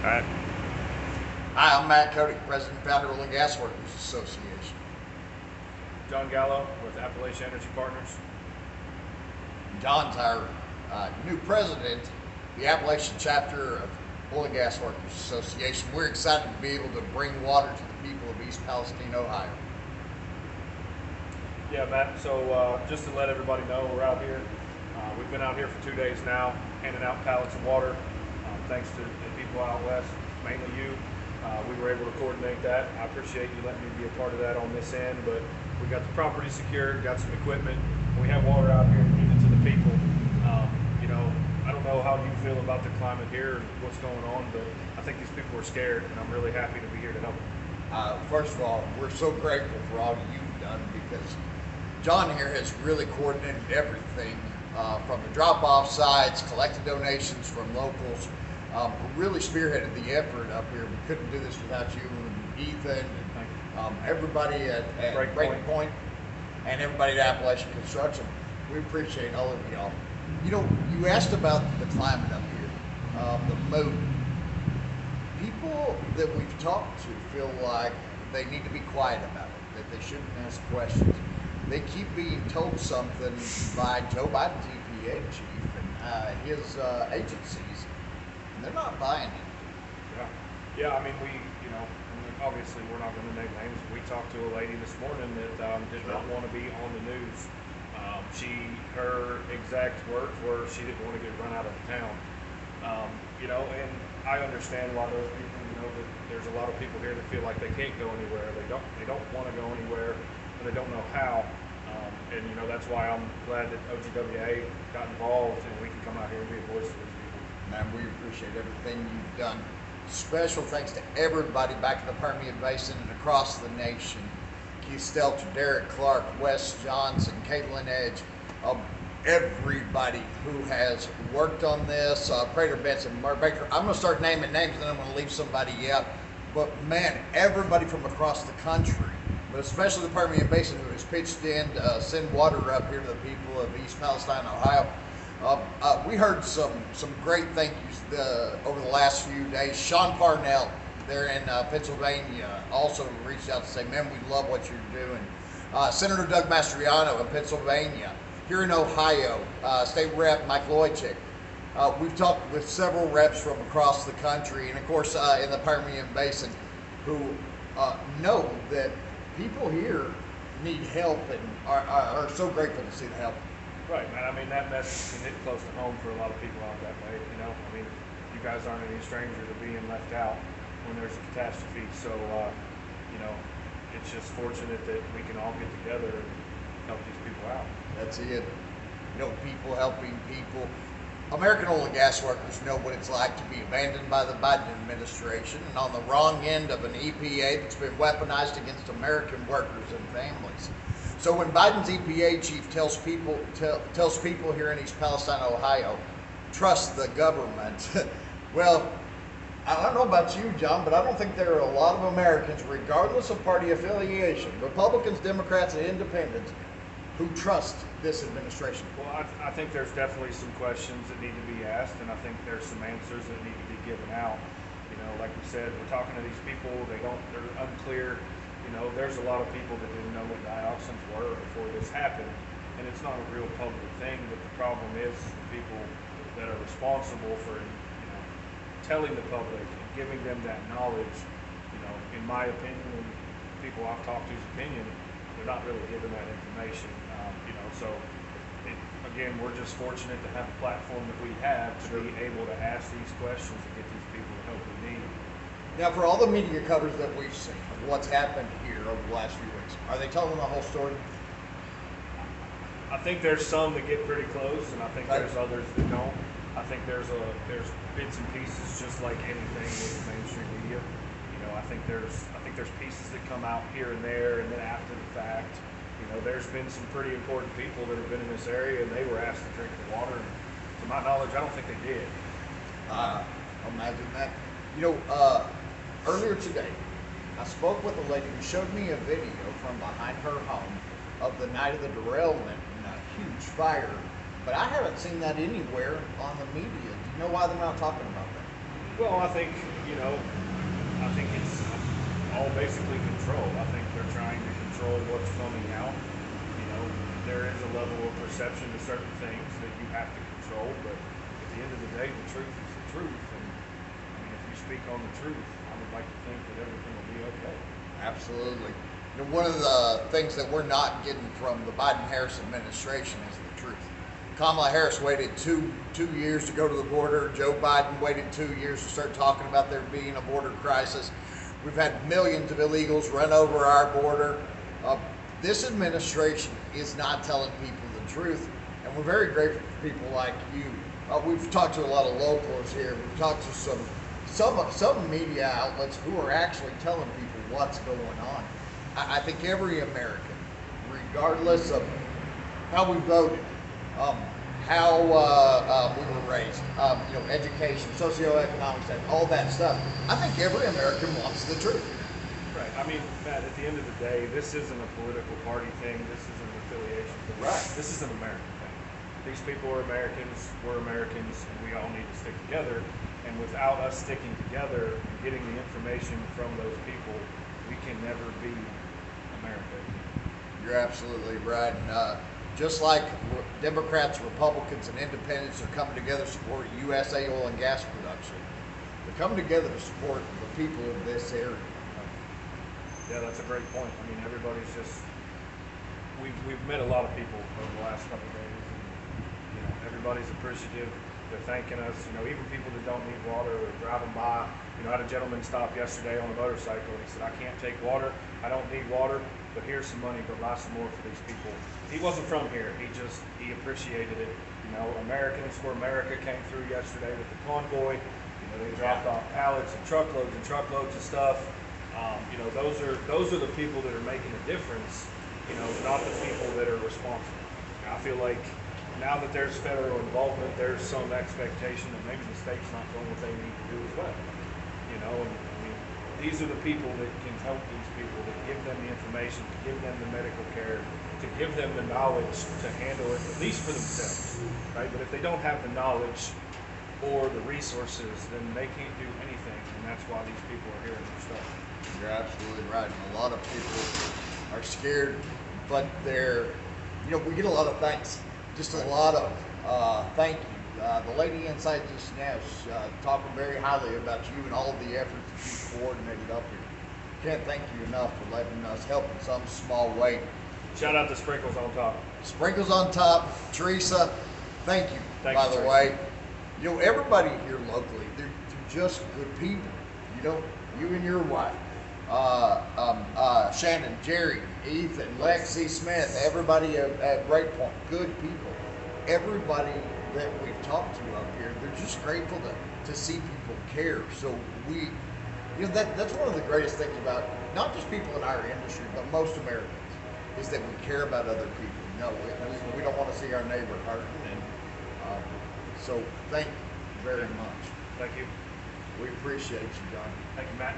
All right. Hi, I'm Matt Cody, President and Founder of Oil and Gas Workers Association. John Gallo with Appalachia Energy Partners. John's our new president, the Appalachian chapter of Oil and Gas Workers Association. We're excited to be able to bring water to the people of East Palestine, Ohio. Yeah, Matt. So just to let everybody know, we're out here. We've been out here for 2 days now, handing out pallets of water. Thanks to the people out west, mainly you. We were able to coordinate that. I appreciate you letting me be a part of that on this end, but we got the property secured, got some equipment. We have water out here to give it to the people. I don't know how you feel about the climate here and what's going on, but I think these people are scared, and I'm really happy to be here to help them. First of all, we're so grateful for all you've done because John here has really coordinated everything from the drop-off sites, collected donations from locals, really spearheaded the effort up here. We couldn't do this without you and Ethan and everybody at Breakpoint and everybody at Appalachian Construction. We appreciate all of y'all. You know, you asked about the climate up here, the mood. People that we've talked to feel like they need to be quiet about it, that they shouldn't ask questions. They keep being told something by Joe Biden's EPA chief and his agencies, and they're not buying it. Yeah. I mean, obviously we're not going to name names. We talked to a lady this morning that did not want to be on the news. Her exact words were she didn't want to get run out of town. And I understand a lot of those people. That there's a lot of people here that feel like they can't go anywhere. They don't want to go anywhere, and they don't know how. That's why I'm glad that OGWA got involved and we can come out here and be a voice for these people. Man, we appreciate everything you've done. Special thanks to everybody back in the Permian Basin and across the nation. Keith Stelter, Derek Clark, Wes Johnson, Caitlin Edge, everybody who has worked on this, Prater Benson, Mark Baker. I'm going to start naming names and then I'm going to leave somebody out. But man, everybody from across the country, but especially the Permian Basin, who has pitched in to send water up here to the people of East Palestine, Ohio. We heard some great thank yous over the last few days. Sean Parnell there in Pennsylvania also reached out to say, man, we love what you're doing. Senator Doug Mastriano in Pennsylvania. Here in Ohio, State Rep Mike Loychik. We've talked with several reps from across the country, and of course in the Permian Basin, who know that people here need help and are so grateful to see the help. Right, man. I mean, that message can hit close to home for a lot of people out that way. You guys aren't any stranger to being left out when there's a catastrophe. So, it's just fortunate that we can all get together and help these people out. That's it. People helping people. American oil and gas workers know what it's like to be abandoned by the Biden administration and on the wrong end of an EPA that's been weaponized against American workers and families. So when Biden's EPA chief tells people here in East Palestine, Ohio, trust the government, well, I don't know about you, John, but I don't think there are a lot of Americans, regardless of party affiliation, Republicans, Democrats, and Independents, who trust this administration. Well, I think there's definitely some questions that need to be asked, and I think there's some answers that need to be given out. Like we said, we're talking to they're unclear. There's a lot of people that didn't know what dioxins were before this happened, and it's not a real public thing, but the problem is the people that are responsible for telling the public and giving them that knowledge, in my opinion, and people I've talked to's opinion, they're not really given that information. Again, we're just fortunate to have a platform that we have to be able to ask these questions and get these people the help we need. Now, for all the media coverage that we've seen of what's happened here over the last few weeks, are they telling the whole story? I think there's some that get pretty close, and I think there's others that don't. I think there's bits and pieces, just like anything with the mainstream media. I think there's pieces that come out here and there, and then after the fact, there's been some pretty important people that have been in this area, and they were asked to drink the water. And to my knowledge, I don't think they did. Imagine that. Earlier today, I spoke with a lady who showed me a video from behind her home of the night of the derailment and a huge fire. But I haven't seen that anywhere on the media. Do you know why they're not talking about that? Well, I think you know, I think it's all basically control. I think they're trying to control what's coming out. You know, there is a level of perception to certain things that you have to control, but at the end of the day, the truth is the truth. And I mean, if you speak on the truth, I would like to think that everything will be okay. Absolutely. You know, one of the things that we're not getting from the Biden-Harris administration is the truth. Kamala Harris waited two years to go to the border. Joe Biden waited 2 years to start talking about there being a border crisis. We've had millions of illegals run over our border. This administration is not telling people the truth, and we're very grateful for people like you. We've talked to a lot of locals here. We've talked to some media outlets who are actually telling people what's going on. I think every American, regardless of how we voted, how we were raised, you know, education, socioeconomics, and all that stuff, I think every American wants the truth. Right. I mean, Matt, at the end of the day, this isn't a political party thing. This isn't an affiliation thing. Right. This is an American thing. These people are Americans, we're Americans, and we all need to stick together. And without us sticking together and getting the information from those people, we can never be America. You're absolutely right. And just like Democrats, Republicans, and Independents are coming together to support USA oil and gas production, they're coming together to support the people of this area. Yeah, that's a great point. I mean, everybody's just, we've met a lot of people over the last couple of days, and, you know, everybody's appreciative. They're thanking us. You know, even people that don't need water are driving by. You know, I had a gentleman stop yesterday on a motorcycle, and he said, I can't take water. I don't need water, but here's some money, but buy some more for these people. He wasn't from here. He appreciated it. You know, Americans for America came through yesterday with the convoy. You know, they dropped off pallets and truckloads of stuff. You know, those are the people that are making a difference. You know, not the people that are responsible. I feel like now that there's federal involvement, there's some expectation that maybe the state's not doing what they need to do as well. You know, and I mean, these are the people that can help these people, that give them the information, to give them the medical care, to give them the knowledge to handle it, at least for themselves, right? But if they don't have the knowledge or the resources, then they can't do anything, and that's why these people are hearing their stuff. You're absolutely right. And a lot of people are scared, but they're, you know, we get a lot of thanks. Just a lot of thank you. The lady inside just now is talking very highly about you and all of the efforts that you coordinated up here. Can't thank you enough for letting us help in some small way. Shout out to Sprinkles on Top. Sprinkles on Top, Teresa, thank you, by the way. You know, everybody here locally, they're just good people. You know, you and your wife, Shannon, Jerry, Ethan, Lexi Smith, everybody at Breakpoint, good people. Everybody that we've talked to up here, they're just grateful to see people care. So we, you know, that's one of the greatest things about not just people in our industry, but most Americans, is that we care about other people. You know, we don't want to see our neighbor hurting, and so thank you very much. Thank you. We appreciate you, John. Thank you, Matt.